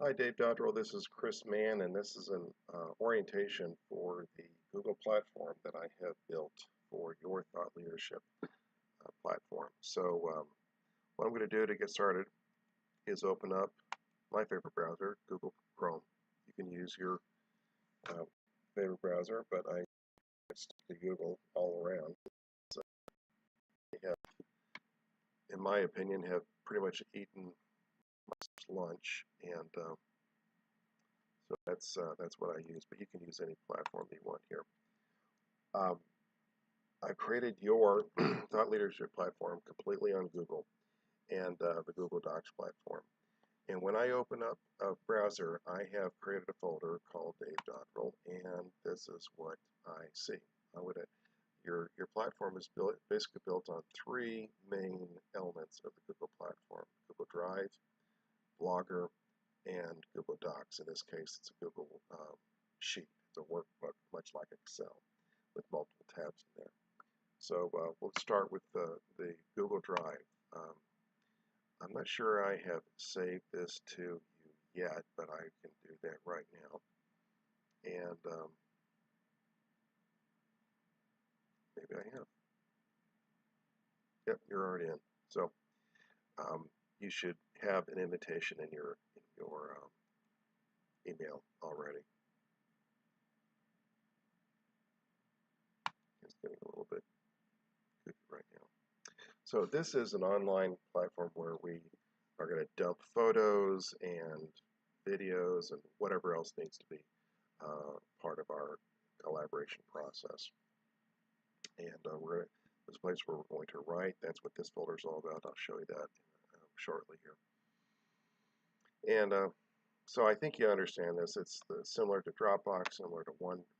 Hi, Dave Dodrill. This is Chris Mann, and this is an orientation for the Google platform that I have built for your thought leadership platform. So, what I'm going to do to get started is open up my favorite browser, Google Chrome. You can use your uh, favorite browser, but I stick to Google all around. So, I have, in my opinion, have pretty much eaten my lunch, and so that's what I use. But you can use any platform you want here. Um, I created your thought leadership platform completely on Google and the Google Docs platform. And when I open up a browser, I have created a folder called Dave Dodrill, and this is what I see. Your platform is basically built on three main elements of the Google platform: Google Drive, Blogger, and Google Docs. In this case, it's a Google sheet. It's a workbook, much like Excel, with multiple tabs in there. So we'll start with the Google Drive. Um, I'm not sure I have saved this to you yet, but I can do that right now. And maybe I have. Yep, you're already in. So you should have an invitation in your email already. It's getting a little bit goofy right now. So this is an online platform where we are going to dump photos and videos and whatever else needs to be part of our collaboration process. And this place where we're going to write. That's what this folder is all about. I'll show you that shortly here. And so I think you understand this. It's similar to Dropbox, similar to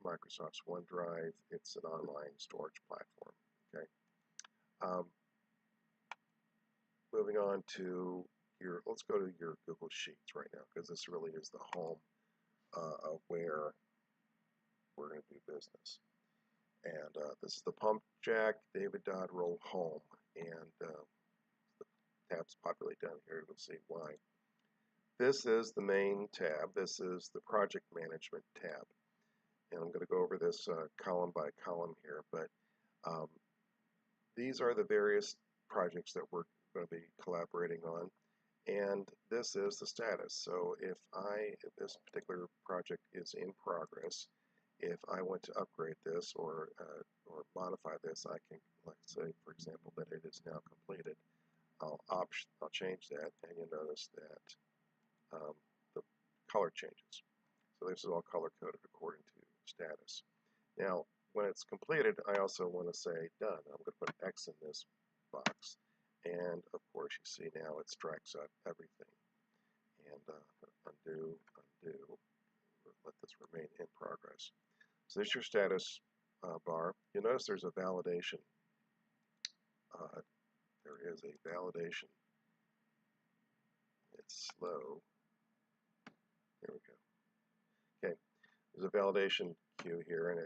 Microsoft's OneDrive. It's an online storage platform. Okay. Um, moving on to let's go to your Google Sheets right now, because this really is the home of where we're going to do business. And this is the Pump Jack David Dodrill Home, and the tabs populate down here. You'll see why. This is the main tab. This is the Project Management tab, and I'm going to go over this column by column here. But um, these are the various projects that we're going to be collaborating on, and this is the status. So if this particular project is in progress, if I want to upgrade this or modify this, I can, let's say, for example, that it is now completed. I'll change that, and you'll notice that the color changes. So this is all color coded according to status. Now, when it's completed, I also want to say done. I'm going to put X in this box, and of course, you see now it strikes out everything. And undo, let this remain in progress. So there's your status bar. You'll notice there's a validation. There is a validation. It's slow. There we go. Okay, there's a validation queue here, and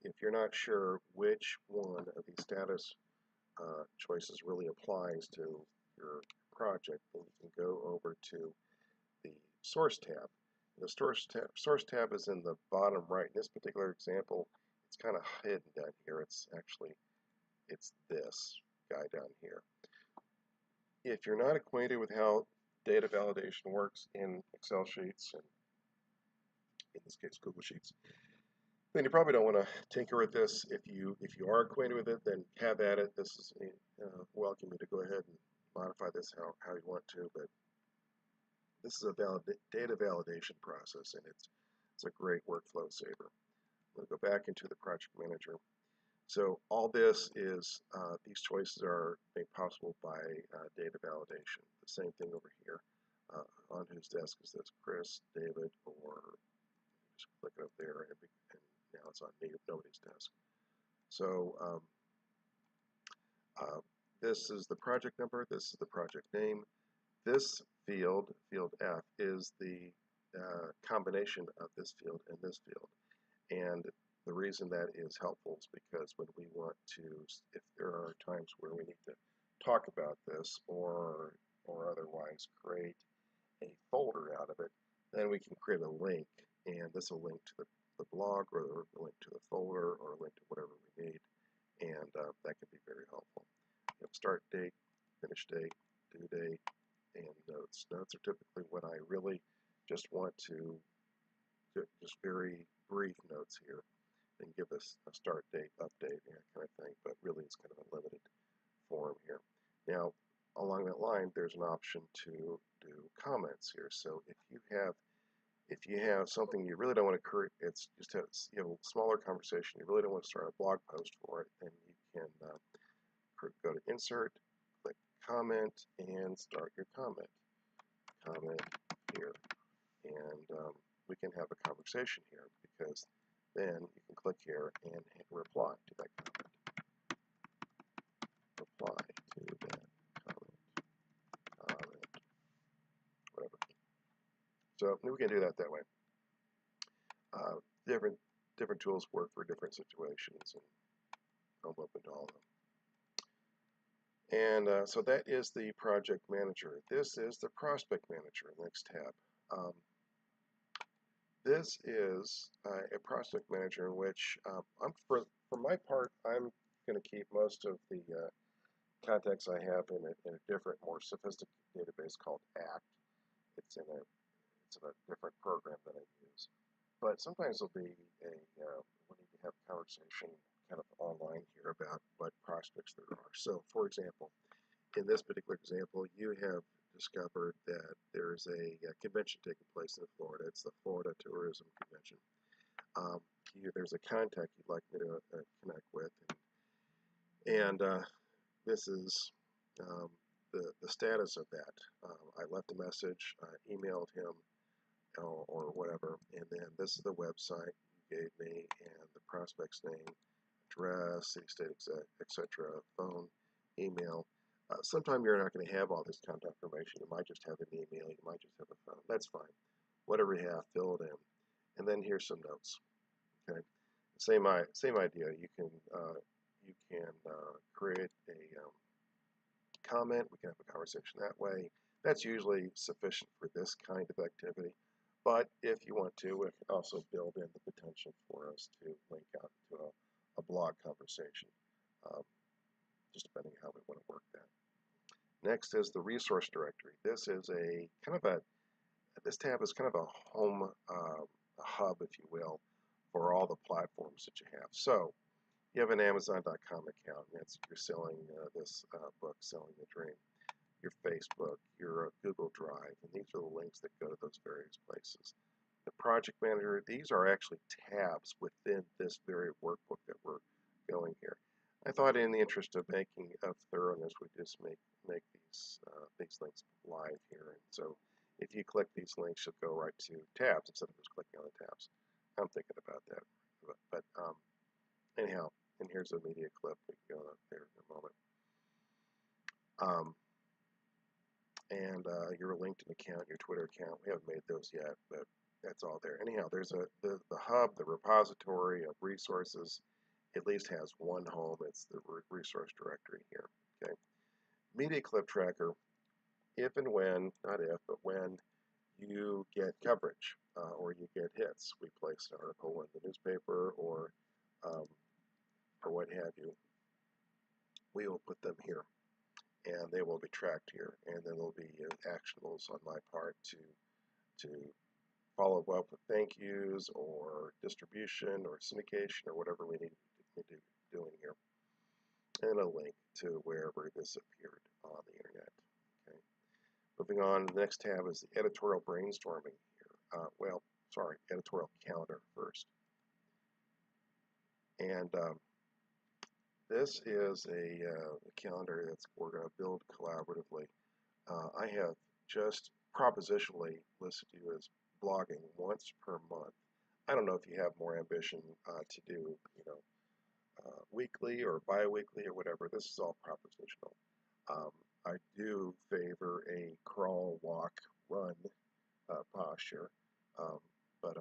if you're not sure which one of these status choices really applies to your project, then you can go over to the Source tab. The source tab is in the bottom right. In this particular example, it's kind of hidden down here. It's this guy down here. If you're not acquainted with how data validation works in Excel sheets, and in this case Google Sheets, then you probably don't want to tinker with this. If you are acquainted with it, then have at it. This is welcome you to go ahead and modify this how you want to, but this is a data validation process, and it's a great workflow saver. We'll go back into the project manager. So all this is, these choices are made possible by data validation. The same thing over here. On whose desk is this? Chris, David, or just click it up there, and now it's on nobody's desk. So this is the project number. This is the project name. This field F, is the combination of this field and this field. And the reason that is helpful is because when we want to, if there are times where we need to talk about this or otherwise create a folder out of it, Then we can create a link, and this will link to the blog, or a link to the folder, or a link to whatever we need, and that can be very helpful. You have start date, finish date, due date, and notes. Notes are typically when I really just want to just very brief notes here and give us a start date, update, and that kind of thing, but really it's kind of a limited form here. Now, along that line, there's an option to do comments here. So if you have something you really don't want to create, it's just you have a smaller conversation, you really don't want to start a blog post for it, then you can go to Insert, click Comment, and start your comment. Comment here, and we can have a conversation here, because then you can click here and hit reply to that comment. Reply to that comment, whatever. So we can do that way. Different tools work for different situations, and I'm open to all of them. And so that is the project manager. This is the prospect manager, next tab. This is a prospect manager in which for my part, I'm going to keep most of the contacts I have in a different, more sophisticated database called ACT. It's in a different program that I use. But sometimes there'll be we need to have a conversation kind of online here about what prospects there are. So, for example, in this particular example, you have discovered that there's a convention taking place in Florida. It's the Florida Tourism Convention. There's a contact you'd like me to connect with, and this is the status of that. I left a message, emailed him, or whatever, and then this is the website you gave me, and the prospect's name, address, city, state, etc., phone, email. Sometime you're not going to have all this contact information. You might just have an email, you might just have a phone. That's fine. Whatever you have, fill it in. And then here's some notes. Okay, same idea. You can create a comment. We can have a conversation that way. That's usually sufficient for this kind of activity. But if you want to, we can also build in the potential for us to link out to a blog conversation, just depending on how we want to work that. Next is the resource directory. This is this tab is kind of a home a hub, if you will, for all the platforms that you have. So you have an Amazon.com account, and you're selling this book, Selling the Dream. Your Facebook, your Google Drive, and these are the links that go to those various places. The project manager, these are actually tabs within this very workbook that we're going here. I thought in the interest of thoroughness, we just make these links live here. And so if you click these links, you'll go right to tabs instead of just clicking on the tabs. I'm thinking about that. But anyhow, and here's a media clip. We can go up there in a moment. And your LinkedIn account, your Twitter account. We haven't made those yet, but that's all there. Anyhow, there's the hub, the repository of resources. At least has one home. It's the resource directory here. Okay. Media clip tracker. If and when, not if, but when you get coverage or you get hits, we place an article in the newspaper or what have you. We will put them here, and they will be tracked here, and then there'll be actionables on my part to follow up with thank yous or distribution or syndication or whatever we need to be doing here, and a link to wherever this appeared on the internet. Okay. Moving on, the next tab is the editorial brainstorming here. Editorial calendar first, and this is a calendar that we're going to build collaboratively. I have just propositionally listed you as blogging once per month. I don't know if you have more ambition to do, weekly or bi-weekly or whatever. This is all propositional. I do favor a crawl, walk, run posture, but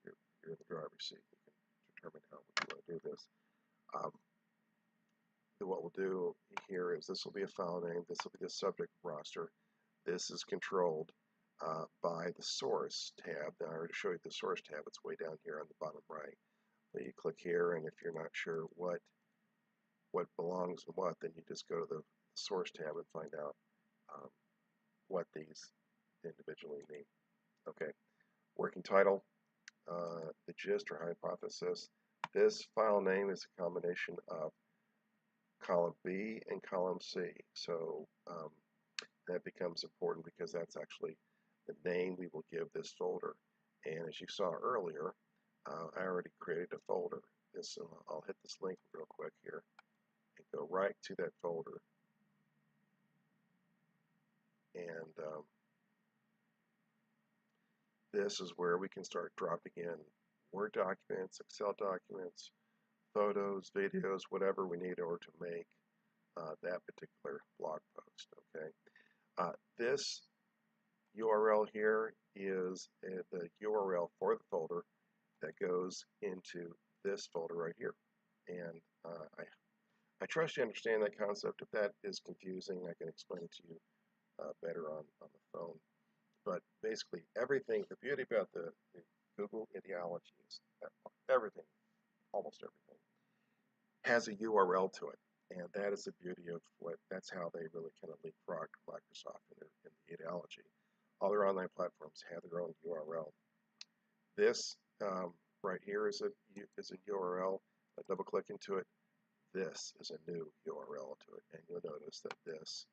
you're in the driver's seat. You can determine how we want to do this. What we'll do here is this will be a file name. This will be the subject roster. This is controlled. by the source tab. Now I already showed you the source tab. It's way down here on the bottom right. But you click here, and if you're not sure what belongs and what, then you just go to the source tab and find out what these individually mean. Okay, working title, the gist or hypothesis. This file name is a combination of column B and column C. So that becomes important because that's actually the name we will give this folder. And as you saw earlier, I already created a folder. I'll hit this link real quick here and go right to that folder. And this is where we can start dropping in Word documents, Excel documents, photos, videos, whatever we need in order to make that particular blog post. Okay. This URL here is the URL for the folder that goes into this folder right here. And I trust you understand that concept. If that is confusing, I can explain it to you better on the phone. But basically, everything, the beauty about the Google ideology is that everything, almost everything, has a URL to it. And that is the beauty of that's how they really kind of leapfrog Microsoft in the ideology. All their online platforms have their own URL. This right here is a URL. I double click into it. This is a new URL to it. And you'll notice that this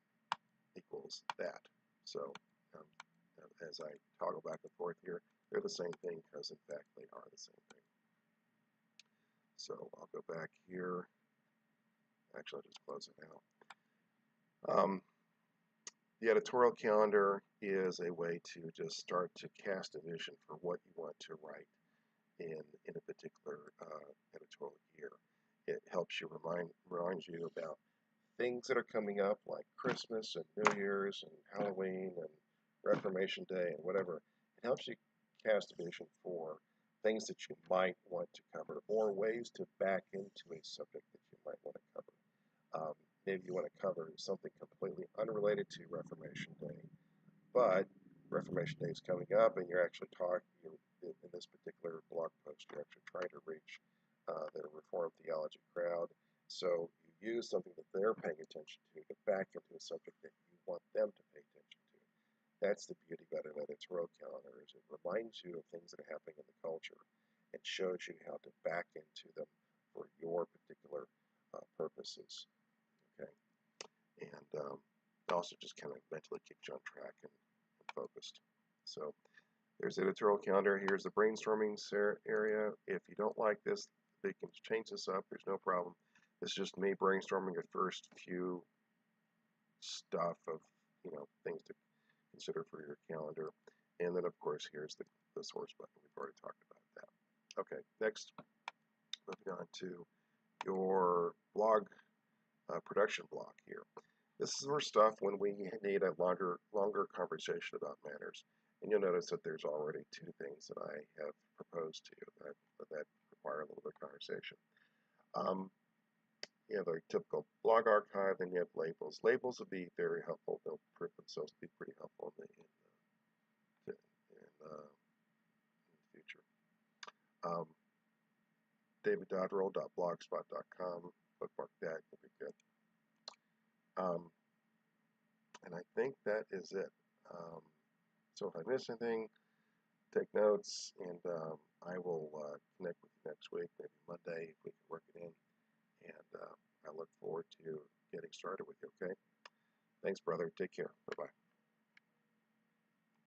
equals that. So as I toggle back and forth here, they're the same thing because in fact they are the same thing. So I'll go back here. Actually, I'll just close it out. The editorial calendar is a way to just start to cast a vision for what you want to write in a particular editorial year. It helps you remind you about things that are coming up like Christmas and New Year's and Halloween and Reformation Day and whatever. It helps you cast a vision for things that you might want to cover or ways to back into a subject that you might want to cover. Maybe you want to cover something completely unrelated to Reformation Day, but Reformation Day is coming up and you're actually in this particular blog post, you're actually trying to reach the Reformed theology crowd. So you use something that they're paying attention to back into a subject that you want them to pay attention to. That's the beauty about an editorial calendar, is it reminds you of things that are happening in the culture and shows you how to back into them for your particular purposes. Okay, and also just kind of mentally keeps you on track and focused. So there's editorial calendar. Here's the brainstorming area. If you don't like this, they can change this up. There's no problem. It's just me brainstorming the first few stuff of things to consider for your calendar. And then of course here's the source button. We've already talked about that. Okay, next, moving on to your blog production block here. This is for stuff when we need a longer conversation about matters. And you'll notice that there's already two things that I have proposed to you that require a little bit of conversation. You have a typical blog archive, then you have labels. Labels will be very helpful. They'll prove themselves to be pretty helpful in the future. daviddodrill.blogspot.com. Bookmark that. You'll be good. And I think that is it. So if I miss anything, take notes, and I will connect with you next week, maybe Monday, if we can work it in. And I look forward to getting started with you, okay? Thanks, brother. Take care. Bye-bye.